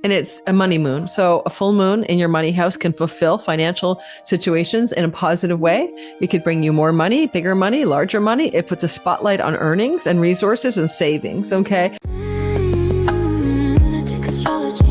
and it's a money moon. So a full moon in your money house can fulfill financial situations in a positive way. It could bring you more money, bigger money, larger money. It puts a spotlight on earnings and resources and savings. Okay. Lunatic astrology.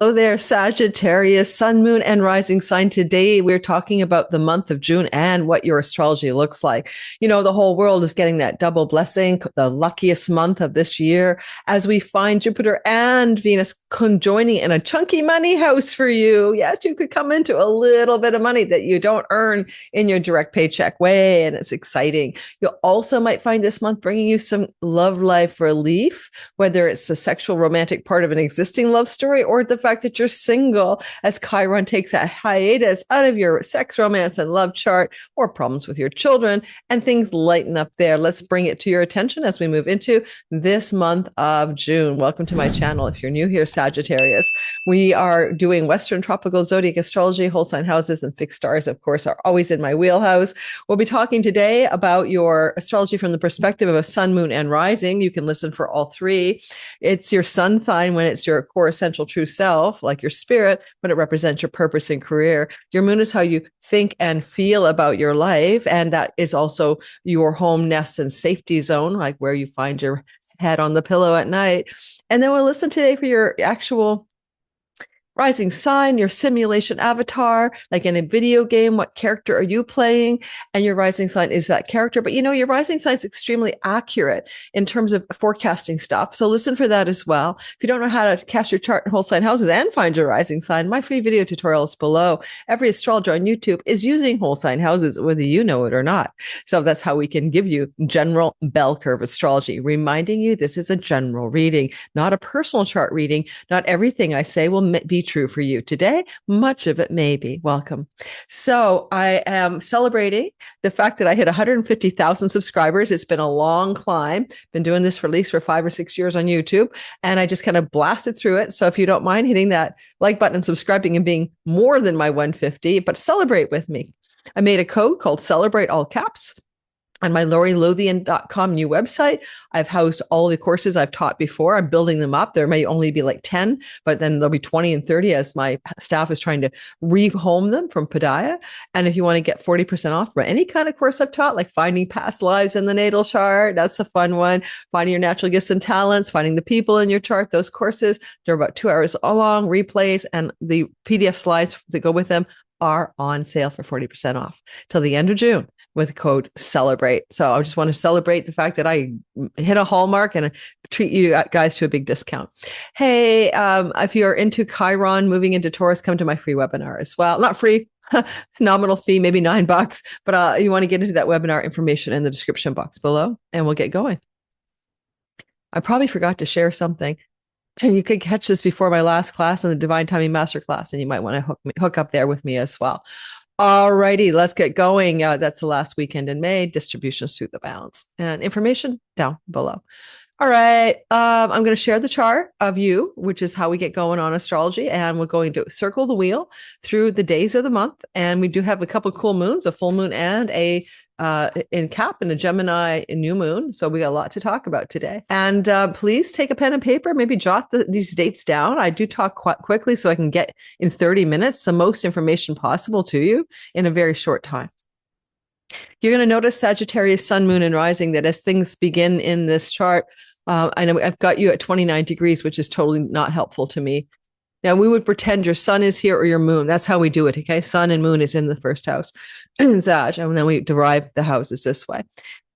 Hello there, Sagittarius, Sun, Moon, and Rising sign. Today, we're talking about the month of June and what your astrology looks like. You know, the whole world is getting that double blessing, the luckiest month of this year, as we find Jupiter and Venus conjoining in a chunky money house for you. Yes, you could come into a little bit of money that you don't earn in your direct paycheck way, and it's exciting. You also might find this month bringing you some love life relief, whether it's the sexual romantic part of an existing love story or the fact that you're single, as Chiron takes a hiatus out of your sex, romance, and love chart, or problems with your children, and things lighten up there. Let's bring it to your attention as we move into this month of June. Welcome to my channel. If you're new here, Sagittarius, we are doing Western tropical zodiac astrology. Whole sign houses and fixed stars, of course, are always in my wheelhouse. We'll be talking today about your astrology from the perspective of a sun, moon, and rising. You can listen for all three. It's your sun sign when it's your core essential true self, like your spirit, but it represents your purpose and career. Your moon is how you think and feel about your life. And that is also your home, nest, and safety zone, like where you find your head on the pillow at night. And then we'll listen today for your actual rising sign, your simulation avatar, like in a video game, what character are you playing? And your rising sign is that character. But you know, your rising sign is extremely accurate in terms of forecasting stuff. So listen for that as well. If you don't know how to cast your chart in whole sign houses and find your rising sign, my free video tutorial is below. Every astrologer on YouTube is using whole sign houses, whether you know it or not. So that's how we can give you general bell curve astrology, reminding you this is a general reading, not a personal chart reading. Not everything I say will be true for you today. Much of it may be. Welcome. So I am celebrating the fact that I hit 150,000 subscribers. It's been a long climb. Been doing this for at least for 5 or 6 years on YouTube, and I just kind of blasted through it. So if you don't mind hitting that like button and subscribing and being more than my 150, but celebrate with me. I made a code called Celebrate, all caps, on my LoriLothian.com new website. I've housed all the courses I've taught before. I'm building them up. There may only be like 10, but then there'll be 20 and 30 as my staff is trying to rehome them from Padaya. And if you want to get 40% off for any kind of course I've taught, like finding past lives in the natal chart, that's a fun one. Finding your natural gifts and talents, finding the people in your chart, those courses, they're about 2 hours long, replays, and the PDF slides that go with them are on sale for 40% off till the end of June with code CELEBRATE. So I just want to celebrate the fact that I hit a hallmark and treat you guys to a big discount. Hey, if you're into Chiron moving into Taurus, come to my free webinar as well. Not free, nominal fee, maybe $9, but you want to get into that webinar, information in the description box below, and we'll get going. I probably forgot to share something. And you could catch this before my last class in the Divine Timing Masterclass, and you might want to hook up there with me as well. All righty, let's get going. That's the last weekend in May. Distributions through the balance and information down below. All right, I'm going to share the chart of you, which is how we get going on astrology. And we're going to circle the wheel through the days of the month. And we do have a couple of cool moons, a full moon and a in Cap and a Gemini new moon. So we got a lot to talk about today. And please take a pen and paper, maybe jot these dates down. I do talk quite quickly so I can get in 30 minutes the most information possible to you in a very short time. You're going to notice Sagittarius Sun, Moon, and Rising that as things begin in this chart, I know I've got you at 29 degrees, which is totally not helpful to me. Now, we would pretend your sun is here or your moon. That's how we do it, okay? Sun and moon is in the first house in Sag, and then we derive the houses this way.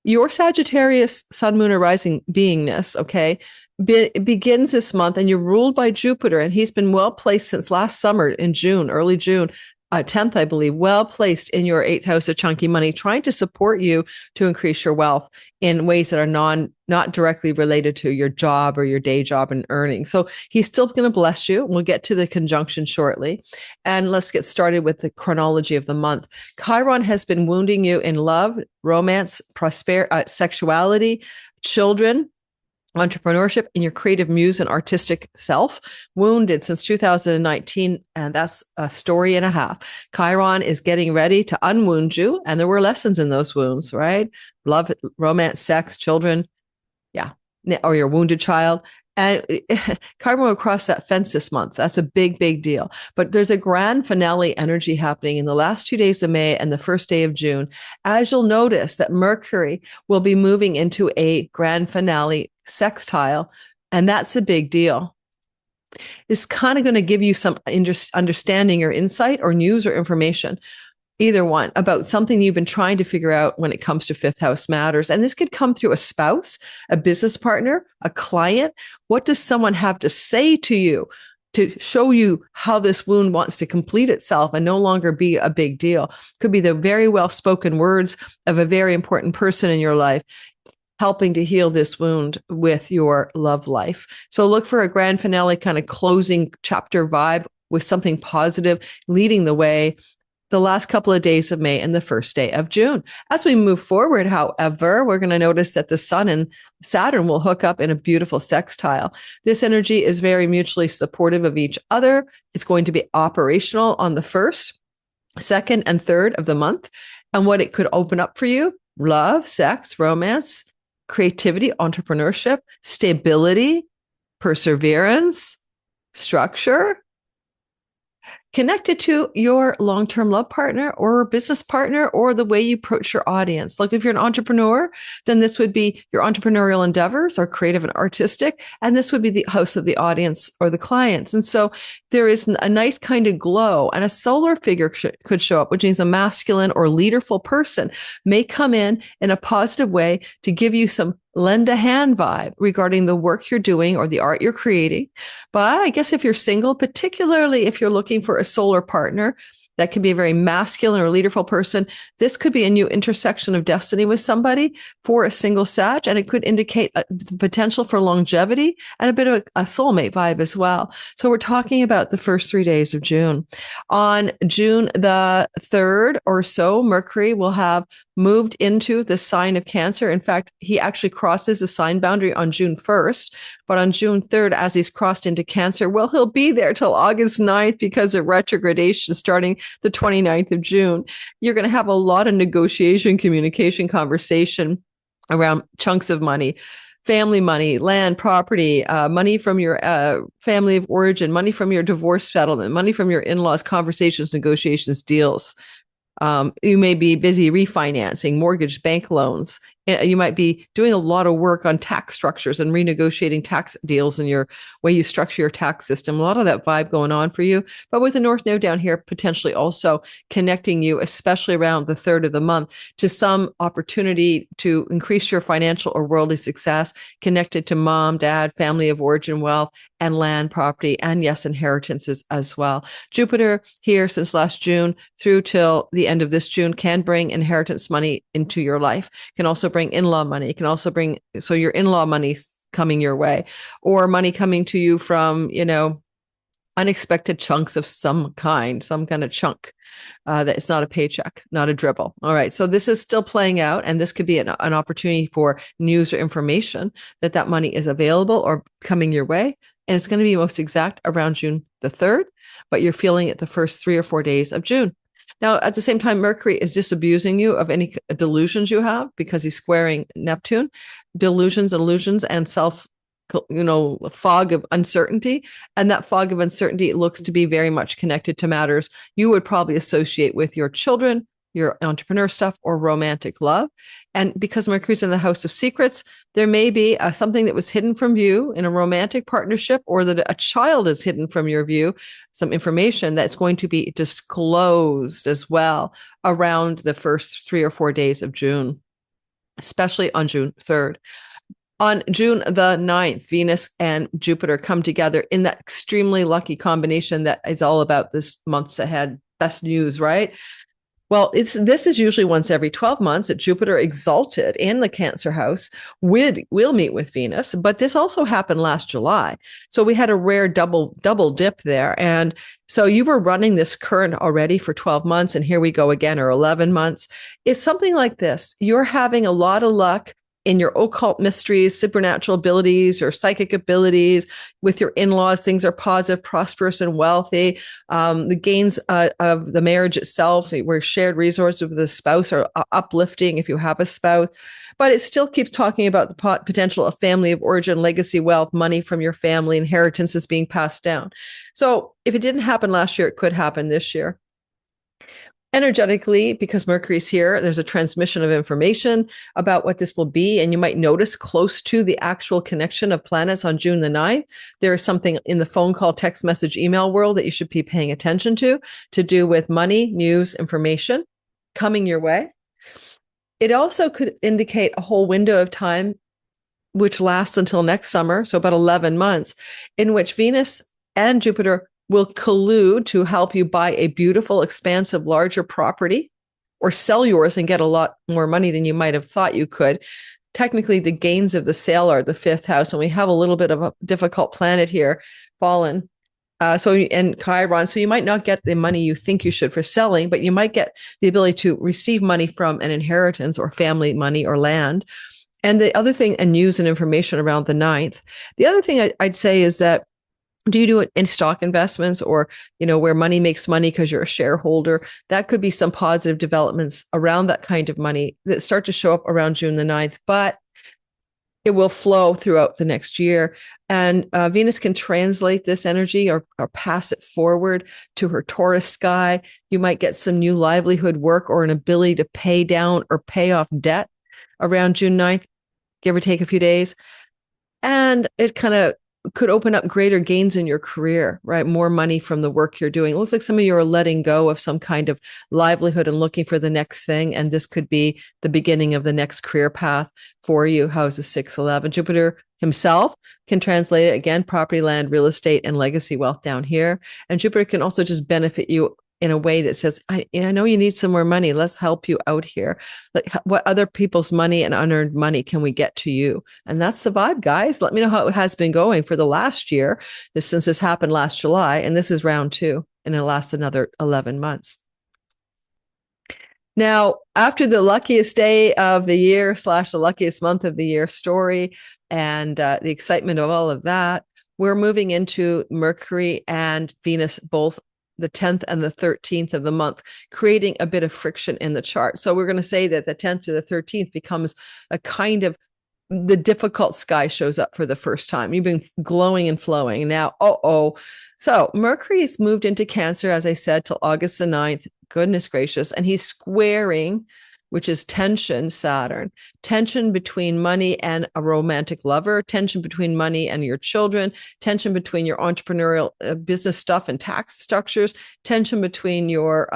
Your Sagittarius Sun, Moon, or Rising beingness, okay, begins this month, and you're ruled by Jupiter, and he's been well placed since last summer in June, early June, 10th, I believe, well placed in your 8th house of chunky money, trying to support you to increase your wealth in ways that are not directly related to your job or your day job and earnings. So he's still going to bless you. We'll get to the conjunction shortly. And let's get started with the chronology of the month. Chiron has been wounding you in love, romance, sexuality, children, entrepreneurship, and your creative muse and artistic self, wounded since 2019. And that's a story and a half. Chiron is getting ready to unwound you. And there were lessons in those wounds, right? Love, romance, sex, children. Yeah. or your wounded child. And karma will cross that fence this month. That's a big, big deal. But there's a grand finale energy happening in the last 2 days of May and the first day of June, as you'll notice that Mercury will be moving into a grand finale sextile. And that's a big deal. It's kind of going to give you some understanding or insight or news or information, either one, about something you've been trying to figure out when it comes to fifth house matters. And this could come through a spouse, a business partner, a client. What does someone have to say to you to show you how this wound wants to complete itself and no longer be a big deal? Could be the very well-spoken words of a very important person in your life, helping to heal this wound with your love life. So look for a grand finale kind of closing chapter vibe with something positive leading the way the last couple of days of May and the first day of June. As we move forward, however, we're going to notice that the Sun and Saturn will hook up in a beautiful sextile. This energy is very mutually supportive of each other. It's going to be operational on the 1st, 2nd, and 3rd of the month. And what it could open up for you: love, sex, romance, creativity, entrepreneurship, stability, perseverance, structure, connected to your long-term love partner or business partner or the way you approach your audience. Like if you're an entrepreneur, then this would be your entrepreneurial endeavors or creative and artistic. And this would be the house of the audience or the clients. And so there is a nice kind of glow, and a solar figure could show up, which means a masculine or leaderful person may come in a positive way to give you some lend a hand vibe regarding the work you're doing or the art you're creating. But I guess if you're single, particularly if you're looking for a solar partner, that can be a very masculine or leaderful person. This could be a new intersection of destiny with somebody for a single Sag, and it could indicate the potential for longevity and a bit of a soulmate vibe as well. So we're talking about the first 3 days of June. On June the 3rd or so, Mercury will have moved into the sign of Cancer. In fact, he actually crosses the sign boundary on June 1st, but on June 3rd, as he's crossed into Cancer, well, he'll be there till August 9th because of retrogradation starting the 29th of June. You're going to have a lot of negotiation, communication, conversation around chunks of money, family money, land, property, money from your family of origin, money from your divorce settlement, money from your in-laws, conversations, negotiations, deals. You may be busy refinancing, mortgage, bank loans. You might be doing a lot of work on tax structures and renegotiating tax deals and your way you structure your tax system. A lot of that vibe going on for you. But with the North Node down here, potentially also connecting you, especially around the 3rd of the month, to some opportunity to increase your financial or worldly success connected to mom, dad, family of origin, wealth, and land, property, and yes, inheritances as well. Jupiter here since last June through till the end of this June can bring inheritance money into your life, can also bring in-law money. It can also bring, so your in-law money coming your way, or money coming to you from, unexpected chunks of some kind of chunk that it's not a paycheck, not a dribble. All right. So this is still playing out, and this could be an opportunity for news or information that money is available or coming your way. And it's going to be most exact around June the 3rd, but you're feeling it the first 3 or 4 days of June. Now, at the same time, Mercury is disabusing you of any delusions you have because he's squaring Neptune, delusions, illusions, and fog of uncertainty. And that fog of uncertainty looks to be very much connected to matters you would probably associate with your children, your entrepreneur stuff, or romantic love. And because Mercury's in the house of secrets, there may be something that was hidden from view in a romantic partnership, or that a child is hidden from your view, some information that's going to be disclosed as well around the first 3 or 4 days of June, especially on June 3rd. On June the 9th, Venus and Jupiter come together in that extremely lucky combination that is all about this months ahead. Best news, right? Well, this is usually once every 12 months that Jupiter exalted in the Cancer house will meet with Venus, but this also happened last July. So we had a rare double dip there. And so you were running this current already for 12 months, and here we go again, or 11 months. It's something like this. You're having a lot of luck in your occult mysteries, supernatural abilities, your psychic abilities. With your in-laws, things are positive, prosperous, and wealthy. The gains of the marriage itself, where shared resources with the spouse are uplifting if you have a spouse. But it still keeps talking about the potential of family of origin, legacy, wealth, money from your family, inheritances being passed down. So if it didn't happen last year, it could happen this year. Energetically, because Mercury's here, there's a transmission of information about what this will be. And you might notice close to the actual connection of planets on June the 9th, there is something in the phone call, text message, email world that you should be paying attention to do with money, news, information coming your way. It also could indicate a whole window of time, which lasts until next summer, so about 11 months, in which Venus and Jupiter will collude to help you buy a beautiful, expansive, larger property, or sell yours and get a lot more money than you might have thought you could. Technically, the gains of the sale are the 5th house, and we have a little bit of a difficult planet here, fallen. And Chiron, so you might not get the money you think you should for selling, but you might get the ability to receive money from an inheritance or family money or land. And the other thing, and news and information around the 9th. The other thing I'd say is that, do you do it in stock investments, or, where money makes money because you're a shareholder? That could be some positive developments around that kind of money that start to show up around June the 9th, but it will flow throughout the next year. And Venus can translate this energy or pass it forward to her Taurus sky. You might get some new livelihood work or an ability to pay down or pay off debt around June 9th, give or take a few days. And it kind of could open up greater gains in your career, right? More money from the work you're doing. It looks like some of you are letting go of some kind of livelihood and looking for the next thing. And this could be the beginning of the next career path for you. Houses 6-11. Jupiter himself can translate it again, property, land, real estate, and legacy wealth down here. And Jupiter can also just benefit you in a way that says, I know you need some more money. Let's help you out here. Like, what other people's money and unearned money can we get to you? And that's the vibe, guys. Let me know how it has been going for the last year, since this happened last July, and this is round 2, and it'll last another 11 months. Now, after the luckiest day of the year / the luckiest month of the year story and the excitement of all of that, we're moving into Mercury and Venus both the 10th and the 13th of the month, creating a bit of friction in the chart. So we're going to say that the 10th to the 13th becomes a kind of, the difficult sky shows up for the first time. You've been glowing and flowing. Now, So Mercury's moved into Cancer, as I said, till August the 9th. Goodness gracious. And he's squaring, which is tension, Saturn, tension between money and a romantic lover, tension between money and your children, tension between your entrepreneurial business stuff and tax structures, tension between your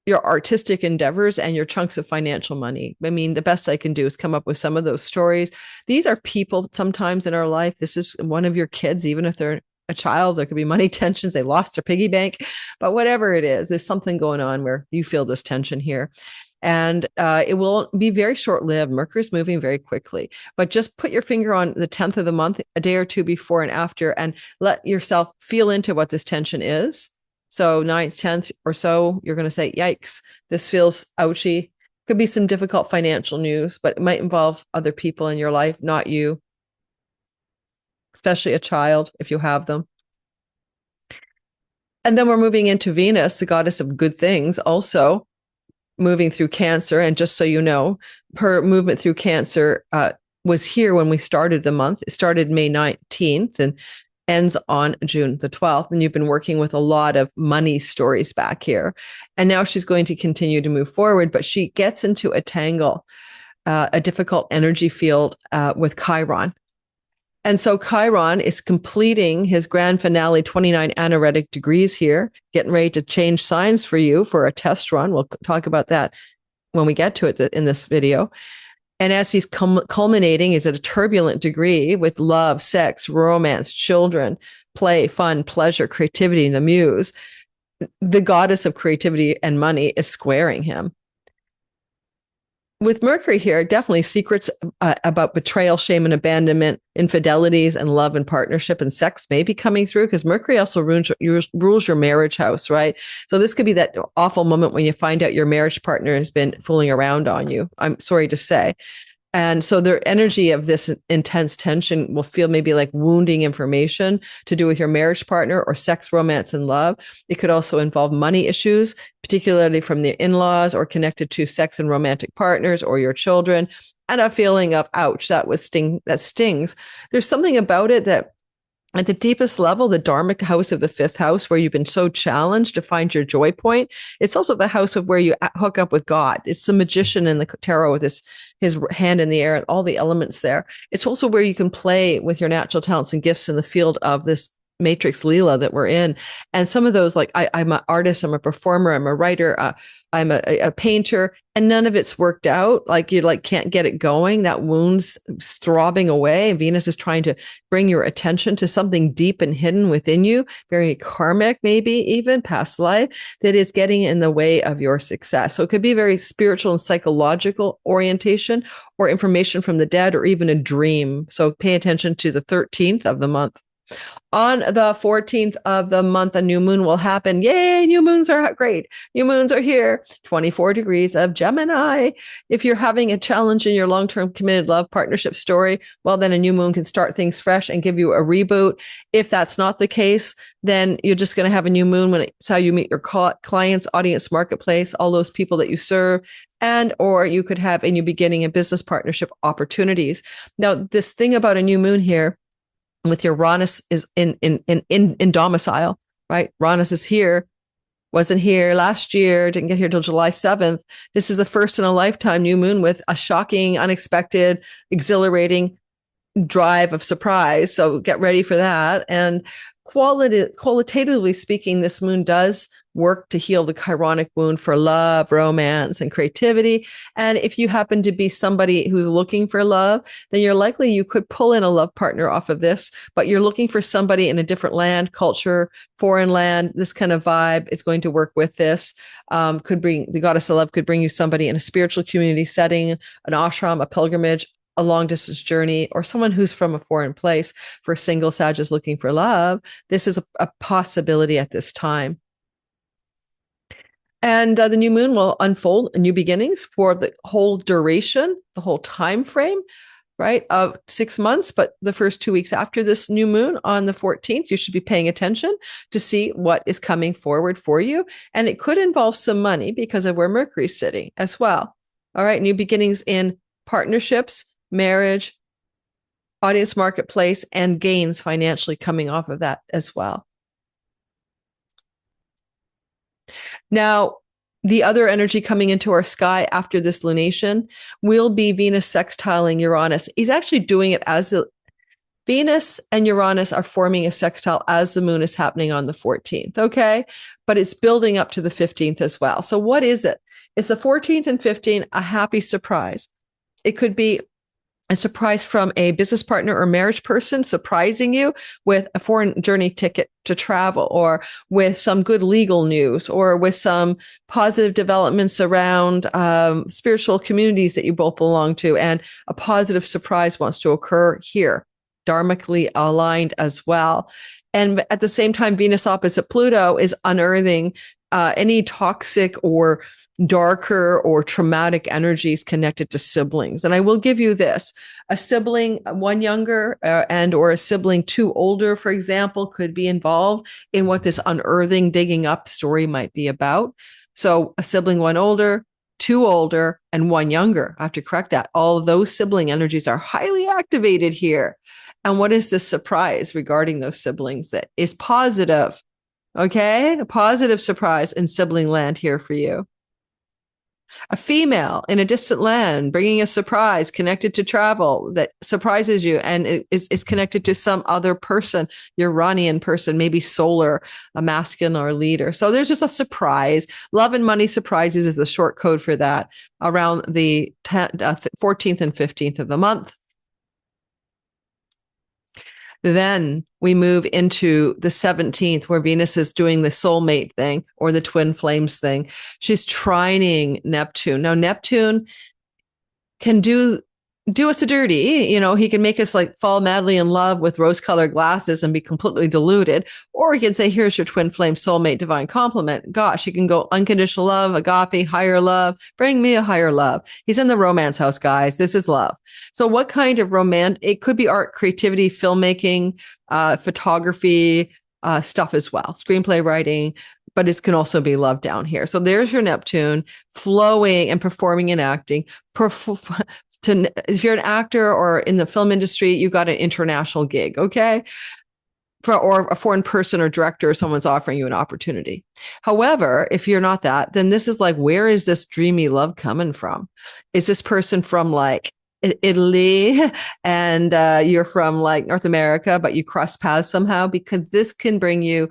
artistic endeavors and your chunks of financial money. I mean, the best I can do is come up with some of those stories. These are people sometimes in our life. This is one of your kids, even if they're a child. There could be money tensions. They lost their piggy bank, but whatever it is, there's something going on where you feel this tension here. And it will be very short-lived. Mercury's moving very quickly, but just put your finger on the 10th of the month, a day or two before and after, and let yourself feel into what this tension is. So 9th, 10th or so, you're going to say, yikes, this feels ouchy. Could be some difficult financial news, but it might involve other people in your life, not you, especially a child if you have them. And then we're moving into Venus, the goddess of good things, also moving through Cancer. And just so you know, her movement through Cancer was here when we started the month. It started May 19th and ends on June the 12th. And you've been working with a lot of money stories back here. And now she's going to continue to move forward, but she gets into a tangle, a difficult energy field with Chiron. And so Chiron is completing his grand finale, 29 anaretic degrees here, getting ready to change signs for you for a test run. We'll talk about that when we get to it in this video. And as he's culminating, he's at a turbulent degree with love, sex, romance, children, play, fun, pleasure, creativity, and the muse. The goddess of creativity and money is squaring him. With Mercury here, definitely secrets about betrayal, shame, and abandonment, infidelities, and love and partnership and sex may be coming through, because Mercury also rules your marriage house, right? So this could be that awful moment when you find out your marriage partner has been fooling around on you. I'm sorry to say. And so their energy of this intense tension will feel maybe like wounding information to do with your marriage partner or sex, romance, and love. It could also involve money issues, particularly from the in-laws or connected to sex and romantic partners or your children, and a feeling of, ouch, that stings. There's something about it that at the deepest level, the dharmic house of the fifth house, where you've been so challenged to find your joy point, it's also the house of where you hook up with God. It's the magician in the tarot with his hand in the air and all the elements there. It's also where you can play with your natural talents and gifts in the field of this matrix Leela that we're in. And some of those, like I'm an artist, I'm a performer, I'm a writer, I'm a painter, and none of it's worked out. Like you can't get it going. That wound's throbbing away. Venus is trying to bring your attention to something deep and hidden within you, very karmic, maybe even past life, that is getting in the way of your success. So it could be very spiritual and psychological orientation, or information from the dead, or even a dream. So pay attention to the 13th of the month. On the 14th of the month, a new moon will happen. Yay, new moons are great. New moons are here. 24 degrees of Gemini. If you're having a challenge in your long-term committed love partnership story, well, then a new moon can start things fresh and give you a reboot. If that's not the case, then you're just going to have a new moon when it's how you meet your clients, audience, marketplace, all those people that you serve. And, or you could have a new beginning in business partnership opportunities. Now, this thing about a new moon here, with your Uranus is in domicile, right? Uranus is here, wasn't here last year, didn't get here till July 7th. This is a first in a lifetime new moon with a shocking, unexpected, exhilarating drive of surprise. So get ready for that. And qualitatively speaking, this moon does work to heal the chironic wound for love, romance, and creativity. And if you happen to be somebody who's looking for love, then you could pull in a love partner off of this, but you're looking for somebody in a different land, culture, foreign land. This kind of vibe is going to work with this. The goddess of love could bring you somebody in a spiritual community setting, an ashram, a pilgrimage, a long distance journey, or someone who's from a foreign place. For single Sagittarius looking for love, this is a possibility at this time. And the new moon will unfold new beginnings for the whole duration, the whole time frame, right, of 6 months. But the first 2 weeks after this new moon on the 14th, you should be paying attention to see what is coming forward for you. And it could involve some money because of where Mercury's sitting as well. All right, new beginnings in partnerships, marriage, audience, marketplace, and gains financially coming off of that as well. Now, the other energy coming into our sky after this lunation will be Venus sextiling Uranus. He's actually doing it as Venus and Uranus are forming a sextile as the moon is happening on the 14th, okay? But it's building up to the 15th as well. So what is it? It's the 14th and 15th, a happy surprise. It could be a surprise from a business partner or marriage person surprising you with a foreign journey ticket to travel, or with some good legal news, or with some positive developments around spiritual communities that you both belong to. And a positive surprise wants to occur here, dharmically aligned as well. And at the same time, Venus opposite Pluto is unearthing any toxic or darker or traumatic energies connected to siblings. And I will give you this: a sibling, one younger and or a sibling two older, for example, could be involved in what this unearthing, digging up story might be about. So a sibling, one older, two older, and one younger. I have to correct that. All of those sibling energies are highly activated here. And what is this surprise regarding those siblings that is positive? Okay, a positive surprise in sibling land here for you. A female in a distant land bringing a surprise connected to travel that surprises you, and it is connected to some other person, Uranian person, maybe solar, a masculine or a leader. So there's just a surprise. Love and money surprises is the short code for that around the 14th and 15th of the month. Then we move into the 17th, where Venus is doing the soulmate thing or the twin flames thing. She's trining Neptune. Now, Neptune can do do us a dirty. He can make us like fall madly in love with rose-colored glasses and be completely deluded. Or he can say, here's your twin flame soulmate divine complement. Gosh, he can go unconditional love, agape, higher love. Bring me a higher love. He's in the romance house, guys. This is love. So what kind of romance? It could be art, creativity, filmmaking, photography, stuff as well. Screenplay writing, but it can also be love down here. So there's your Neptune flowing and performing and acting. If you're an actor or in the film industry, you got an international gig, okay? Or a foreign person or director, someone's offering you an opportunity. However, if you're not that, then this is like, where is this dreamy love coming from? Is this person from like Italy and you're from like North America, but you cross paths somehow? Because this can bring you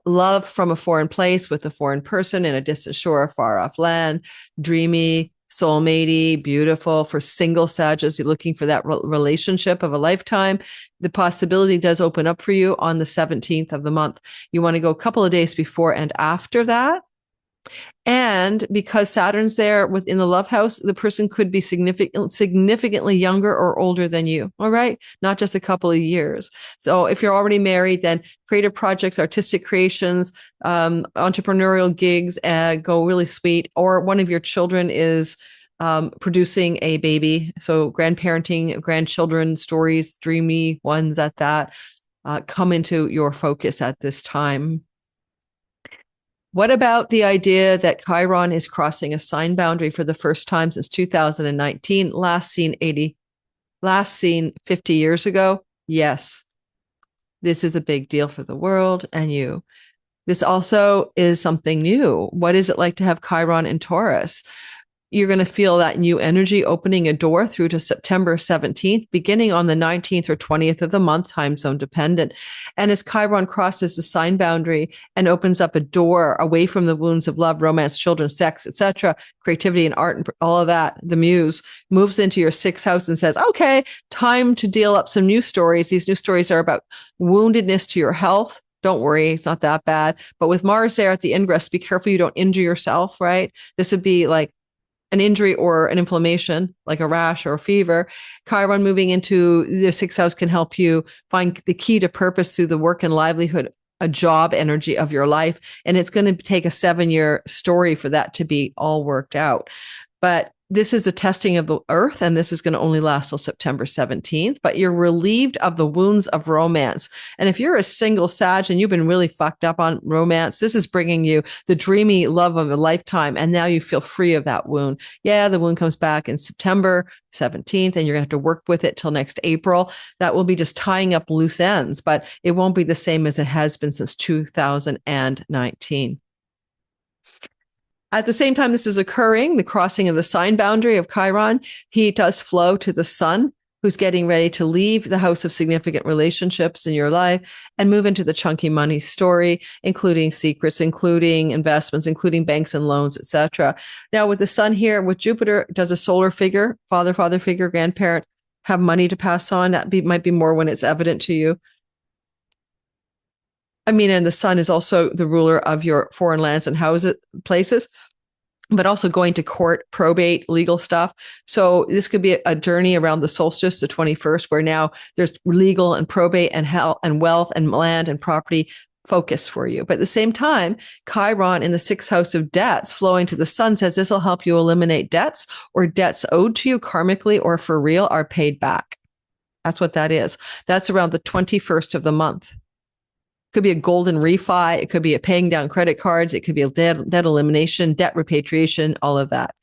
love from a foreign place with a foreign person in a distant shore, far off land, dreamy, soulmatey, beautiful. For single Sagittarius, you're looking for that relationship of a lifetime. The possibility does open up for you on the 17th of the month. You want to go a couple of days before and after that. And because Saturn's there within the love house, the person could be significantly younger or older than you. All right. Not just a couple of years. So if you're already married, then creative projects, artistic creations, entrepreneurial gigs, go really sweet. Or one of your children is producing a baby. So grandparenting, grandchildren stories, dreamy ones at that, come into your focus at this time. What about the idea that Chiron is crossing a sign boundary for the first time since 2019, last seen 50 years ago? Yes, this is a big deal for the world and you. This also is something new. What is it like to have Chiron in Taurus? You're going to feel that new energy opening a door through to September 17th, beginning on the 19th or 20th of the month, time zone dependent. And as Chiron crosses the sign boundary and opens up a door away from the wounds of love, romance, children, sex, etc., creativity and art and all of that, the muse moves into your sixth house and says, okay, time to deal up some new stories. These new stories are about woundedness to your health. Don't worry, it's not that bad. But with Mars there at the ingress, be careful you don't injure yourself, right? This would be like an injury or an inflammation, like a rash or a fever. Chiron moving into the sixth house can help you find the key to purpose through the work and livelihood, a job energy of your life. And it's going to take a 7-year story for that to be all worked out. But this is the testing of the earth, and this is going to only last till September 17th, but you're relieved of the wounds of romance. And if you're a single Sag and you've been really fucked up on romance, this is bringing you the dreamy love of a lifetime. And now you feel free of that wound. Yeah, the wound comes back in September 17th, and you're going to have to work with it till next April. That will be just tying up loose ends, but it won't be the same as it has been since 2019. At the same time this is occurring, the crossing of the sign boundary of Chiron, he does flow to the sun, who's getting ready to leave the house of significant relationships in your life and move into the chunky money story, including secrets, including investments, including banks and loans, etc. Now with the sun here, with Jupiter, does a solar figure, father figure, grandparent, have money to pass on? That might be more when it's evident to you. I mean, and the sun is also the ruler of your foreign lands and houses, places, but also going to court, probate, legal stuff. So this could be a journey around the solstice, the 21st, where now there's legal and probate and health and wealth and land and property focus for you. But at the same time, Chiron in the sixth house of debts flowing to the sun says this will help you eliminate debts, or debts owed to you karmically or for real are paid back. That's what that is. That's around the 21st of the month. Could be a golden refi. It could be a paying down credit cards. It could be a debt elimination, debt repatriation, all of that.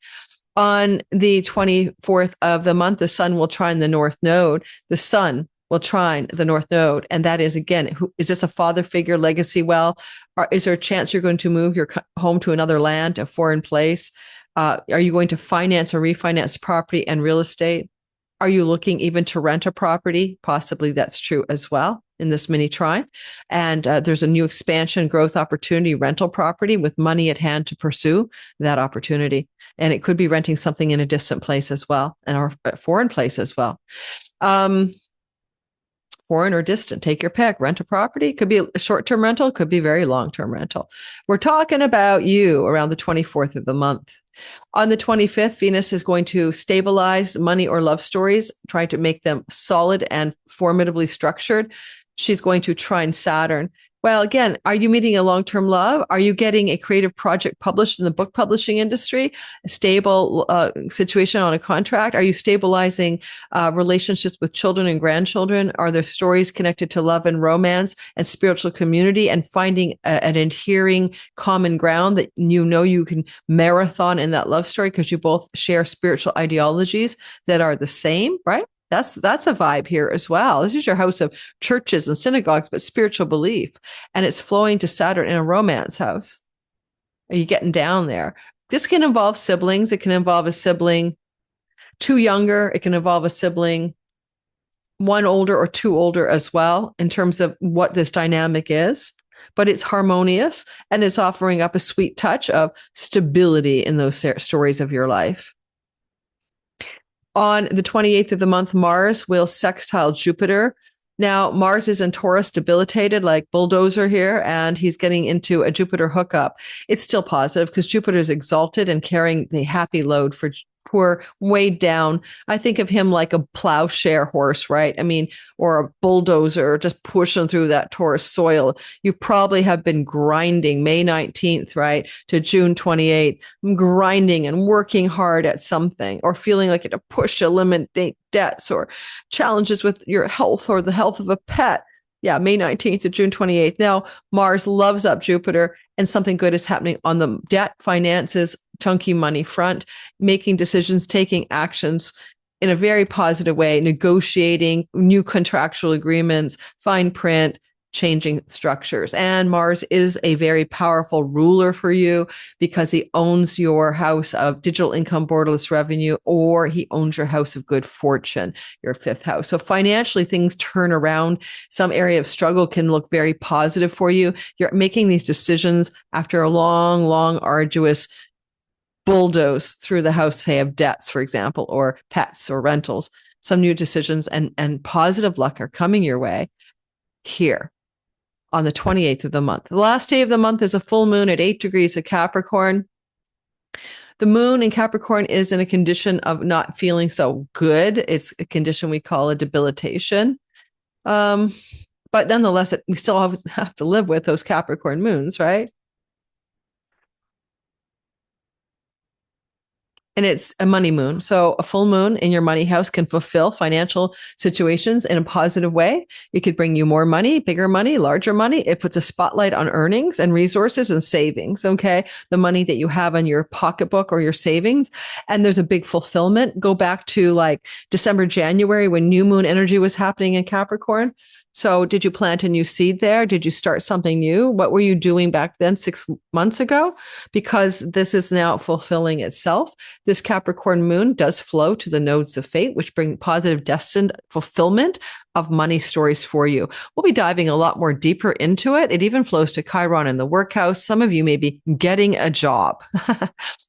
On the 24th of the month, the sun will trine the north node. The sun will trine the north node. And that is, again, is this a father figure, legacy wealth? Or is there a chance you're going to move your home to another land, a foreign place? Are you going to finance or refinance property and real estate? Are you looking even to rent a property? Possibly that's true as well in this mini trine. And there's a new expansion, growth opportunity, rental property with money at hand to pursue that opportunity. And it could be renting something in a distant place as well, and or a foreign place as well. foreign or distant. Take your pick. Rent a property. Could be a short-term rental. Could be very long-term rental. We're talking about you around the 24th of the month. On the 25th, Venus is going to stabilize money or love stories, trying to make them solid and formidably structured. She's going to trine Saturn. Well, again, are you meeting a long-term love? Are you getting a creative project published in the book publishing industry? A stable situation on a contract? Are you stabilizing relationships with children and grandchildren? Are there stories connected to love and romance and spiritual community and finding an adhering common ground that you can marathon in that love story because you both share spiritual ideologies that are the same, right? That's a vibe here as well. This is your house of churches and synagogues, but spiritual belief. And it's flowing to Saturn in a romance house. Are you getting down there? This can involve siblings. It can involve a sibling two younger. It can involve a sibling one older or two older as well in terms of what this dynamic is. But it's harmonious and it's offering up a sweet touch of stability in those stories of your life. On the 28th of the month, Mars will sextile Jupiter. Now, Mars is in Taurus, debilitated like bulldozer here, and he's getting into a Jupiter hookup. It's still positive because Jupiter is exalted and carrying the happy load for poor, weighed down. I think of him like a plowshare horse, right? I mean, or a bulldozer just pushing through that Taurus soil. You probably have been grinding May 19th, right, to June 28th, grinding and working hard at something or feeling like you have to push to eliminate debts or challenges with your health or the health of a pet. Yeah, May 19th to June 28th. Now, Mars loves up Jupiter and something good is happening on the debt, finances, chunky money front, making decisions, taking actions in a very positive way, negotiating new contractual agreements, fine print, changing structures. And Mars is a very powerful ruler for you because he owns your house of digital income, borderless revenue, or he owns your house of good fortune, your fifth house. So financially, things turn around. Some area of struggle can look very positive for you. You're making these decisions after a long, long, arduous bulldoze through the house, say, of debts, for example, or pets or rentals. Some new decisions and positive luck are coming your way here on the 28th of the month. The last day of the month is a full moon at 8 degrees of Capricorn. The moon in Capricorn is in a condition of not feeling so good. It's a condition we call a debilitation. But nonetheless, we still have to live with those Capricorn moons, right? And it's a money moon. So a full moon in your money house can fulfill financial situations in a positive way. It could bring you more money, bigger money, larger money. It puts a spotlight on earnings and resources and savings. Okay. The money that you have on your pocketbook or your savings. And there's a big fulfillment. Go back to like December, January when new moon energy was happening in Capricorn. So did you plant a new seed there? Did you start something new? What were you doing back then 6 months ago? Because this is now fulfilling itself. This Capricorn moon does flow to the nodes of fate, which bring positive destined fulfillment of money stories for you. We'll be diving a lot more deeper into it. It even flows to Chiron in the workhouse. Some of you may be getting a job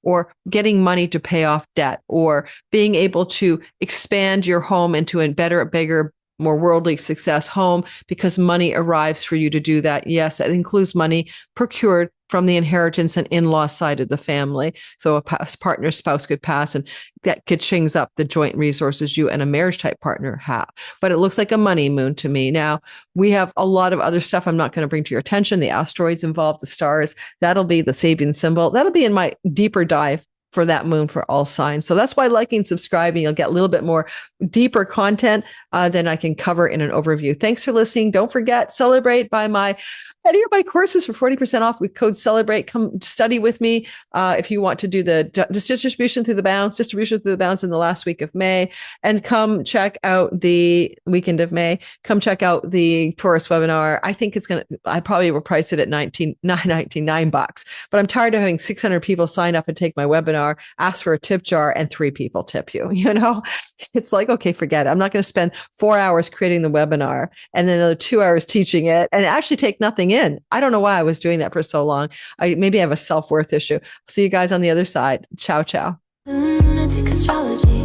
or getting money to pay off debt or being able to expand your home into a better, bigger, more worldly success home because money arrives for you to do that. Yes, that includes money procured from the inheritance and in-law side of the family. So a partner, spouse could pass and that ka-chings up the joint resources you and a marriage type partner have. But it looks like a money moon to me. Now, we have a lot of other stuff I'm not going to bring to your attention. The asteroids involved, the stars, that'll be the Sabian symbol. That'll be in my deeper dive for that moon for all signs. So that's why liking, subscribing, you'll get a little bit more deeper content than I can cover in an overview. Thanks for listening. Don't forget, Celebrate by my courses for 40% off with code CELEBRATE. Come study with me if you want to do the distribution through the bounce in the last week of May. And come check out the weekend of May. Come check out the Taurus webinar. I think I probably will price it at $9.99, but I'm tired of having 600 people sign up and take my webinar, ask for a tip jar, and 3 people tip you. You know, it's like, okay, forget it. I'm not going to spend 4 hours creating the webinar and then another 2 hours teaching it and actually take nothing in. I don't know why I was doing that for so long. Maybe I have a self-worth issue. See you guys on the other side. Ciao, ciao. Lunatic astrology.